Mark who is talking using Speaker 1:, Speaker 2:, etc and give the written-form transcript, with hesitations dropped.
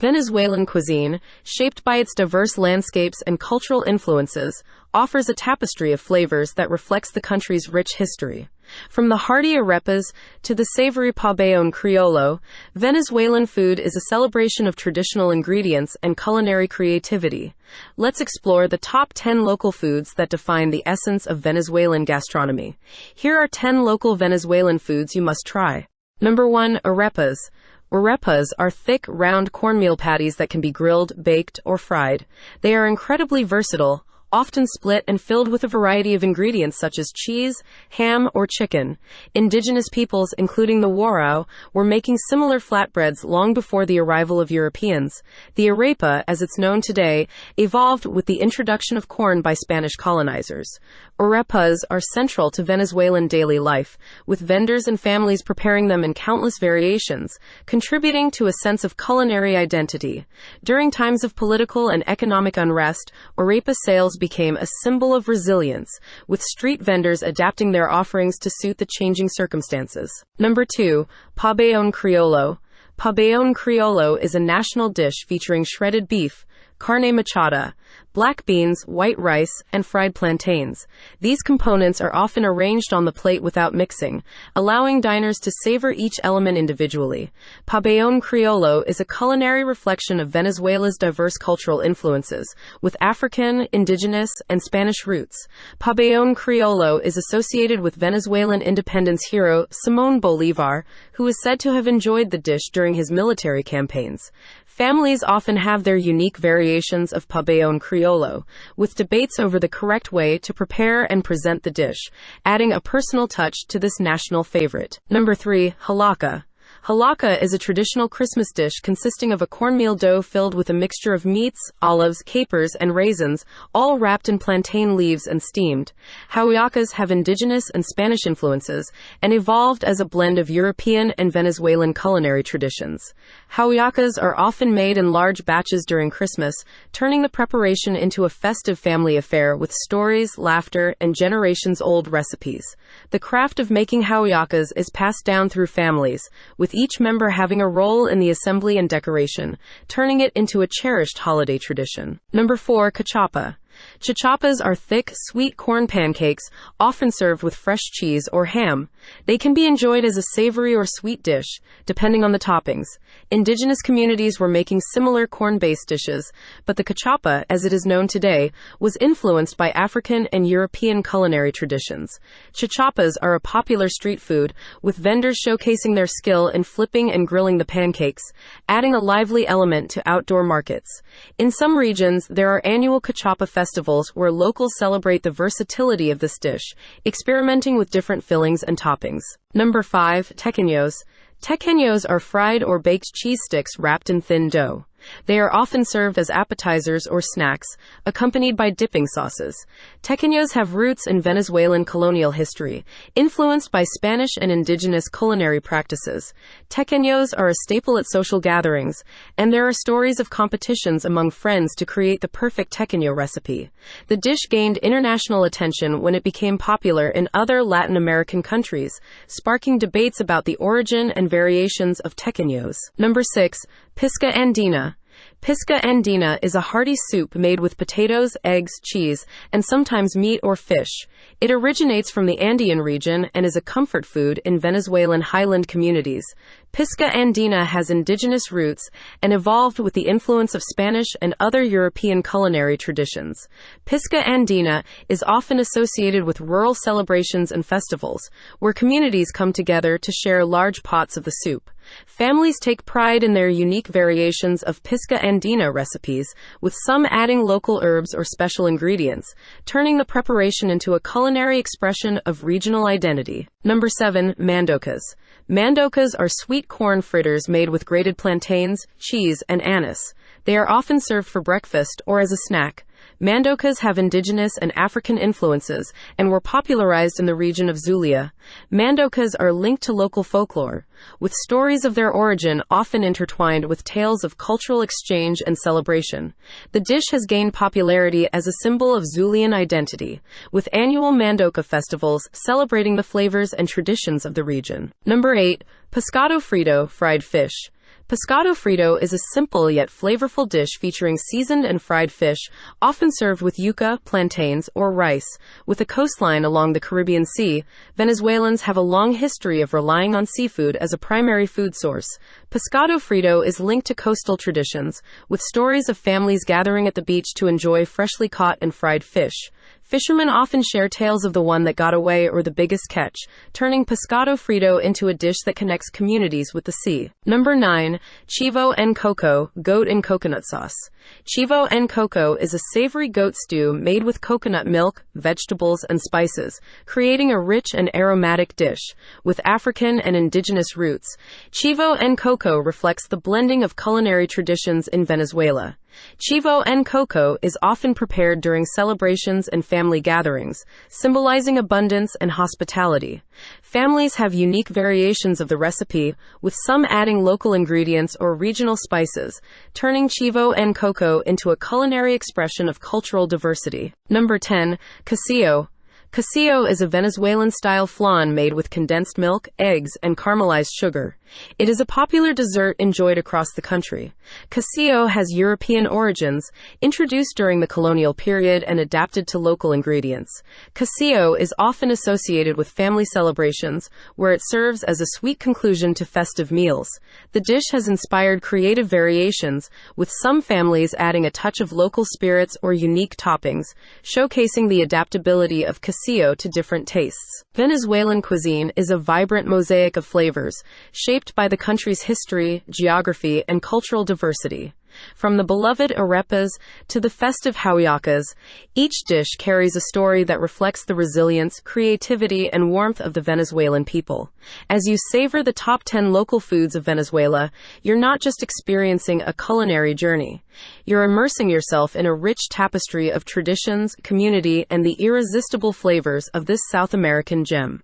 Speaker 1: Venezuelan cuisine, shaped by its diverse landscapes and cultural influences, offers a tapestry of flavors that reflects the country's rich history. From the hearty arepas to the savory pabellón criollo, Venezuelan food is a celebration of traditional ingredients and culinary creativity. Let's explore the top 10 local foods that define the essence of Venezuelan gastronomy. Here are 10 local Venezuelan foods you must try. Number 1. Arepas. Arepas are thick, round cornmeal patties that can be grilled, baked, or fried. They are incredibly versatile, often split and filled with a variety of ingredients such as cheese, ham, or chicken. Indigenous peoples, including the Warao, were making similar flatbreads long before the arrival of Europeans. The arepa, as it's known today, evolved with the introduction of corn by Spanish colonizers. Arepas are central to Venezuelan daily life, with vendors and families preparing them in countless variations, contributing to a sense of culinary identity. During times of political and economic unrest, arepa sales became a symbol of resilience, with street vendors adapting their offerings to suit the changing circumstances. Number 2. Pabellón Criollo. Pabellón Criollo is a national dish featuring shredded beef, carne machada, black beans, white rice, and fried plantains. These components are often arranged on the plate without mixing, allowing diners to savor each element individually. Pabellón Criollo is a culinary reflection of Venezuela's diverse cultural influences, with African, indigenous, and Spanish roots. Pabellón Criollo is associated with Venezuelan independence hero Simón Bolívar, who is said to have enjoyed the dish during his military campaigns. Families often have their unique variations of pabellón criollo, with debates over the correct way to prepare and present the dish, adding a personal touch to this national favorite. Number 3. Halaka. Halaka is a traditional Christmas dish consisting of a cornmeal dough filled with a mixture of meats, olives, capers, and raisins, all wrapped in plantain leaves and steamed. Hallacas have indigenous and Spanish influences and evolved as a blend of European and Venezuelan culinary traditions. Hallacas are often made in large batches during Christmas, turning the preparation into a festive family affair with stories, laughter, and generations-old recipes. The craft of making hallacas is passed down through families, with each member having a role in the assembly and decoration, turning it into a cherished holiday tradition. Number 4. Cachapa. Cachapas are thick, sweet corn pancakes, often served with fresh cheese or ham. They can be enjoyed as a savory or sweet dish, depending on the toppings. Indigenous communities were making similar corn-based dishes, but the cachapa, as it is known today, was influenced by African and European culinary traditions. Cachapas are a popular street food, with vendors showcasing their skill in flipping and grilling the pancakes, adding a lively element to outdoor markets. In some regions, there are annual cachapa festivals where locals celebrate the versatility of this dish, experimenting with different fillings and toppings. Number 5. Tequeños. Tequeños are fried or baked cheese sticks wrapped in thin dough. They are often served as appetizers or snacks, accompanied by dipping sauces. Tequeños have roots in Venezuelan colonial history, influenced by Spanish and indigenous culinary practices. Tequeños are a staple at social gatherings, and there are stories of competitions among friends to create the perfect tequeño recipe. The dish gained international attention when it became popular in other Latin American countries, sparking debates about the origin and variations of tequeños. Number 6. Pisa Andina. Pisa Andina is a hearty soup made with potatoes, eggs, cheese, and sometimes meat or fish. It originates from the Andean region and is a comfort food in Venezuelan highland communities. Pisa Andina has indigenous roots and evolved with the influence of Spanish and other European culinary traditions. Pisa Andina is often associated with rural celebrations and festivals, where communities come together to share large pots of the soup. Families take pride in their unique variations of Pisa Andina recipes, with some adding local herbs or special ingredients, turning the preparation into a culinary expression of regional identity. Number 7. Mandocas. Mandocas are sweet corn fritters made with grated plantains, cheese, and anise. They are often served for breakfast or as a snack. Mandocas have indigenous and African influences and were popularized in the region of Zulia. Mandocas are linked to local folklore, with stories of their origin often intertwined with tales of cultural exchange and celebration. The dish has gained popularity as a symbol of Zulian identity, with annual Mandoca festivals celebrating the flavors and traditions of the region. Number 8. Piscato Frito, fried fish. Piscato Frito is a simple yet flavorful dish featuring seasoned and fried fish, often served with yuca, plantains, or rice. With a coastline along the Caribbean Sea, Venezuelans have a long history of relying on seafood as a primary food source. Piscato Frito is linked to coastal traditions, with stories of families gathering at the beach to enjoy freshly caught and fried fish. Fishermen often share tales of the one that got away or the biggest catch, turning Piscato Frito into a dish that connects communities with the sea. Number 9. Chivo and Coco, goat and coconut sauce. Chivo and Coco is a savory goat stew made with coconut milk, vegetables, and spices, creating a rich and aromatic dish. With African and indigenous roots, Chivo and Coco reflects the blending of culinary traditions in Venezuela. Chivo and Coco is often prepared during celebrations and family gatherings, symbolizing abundance and hospitality. Families have unique variations of the recipe, with some adding local ingredients or regional spices, turning Chivo and Coco into a culinary expression of cultural diversity. Number 10. Quesillo. Quesillo is a Venezuelan-style flan made with condensed milk, eggs, and caramelized sugar. It is a popular dessert enjoyed across the country. Quesillo has European origins, introduced during the colonial period and adapted to local ingredients. Quesillo is often associated with family celebrations, where it serves as a sweet conclusion to festive meals. The dish has inspired creative variations, with some families adding a touch of local spirits or unique toppings, showcasing the adaptability of quesillo to different tastes. Venezuelan cuisine is a vibrant mosaic of flavors, shaped by the country's history, geography, and cultural diversity. From the beloved arepas to the festive hallacas, each dish carries a story that reflects the resilience, creativity, and warmth of the Venezuelan people. As you savor the top 10 local foods of Venezuela, you're not just experiencing a culinary journey. You're immersing yourself in a rich tapestry of traditions, community, and the irresistible flavors of this South American gem.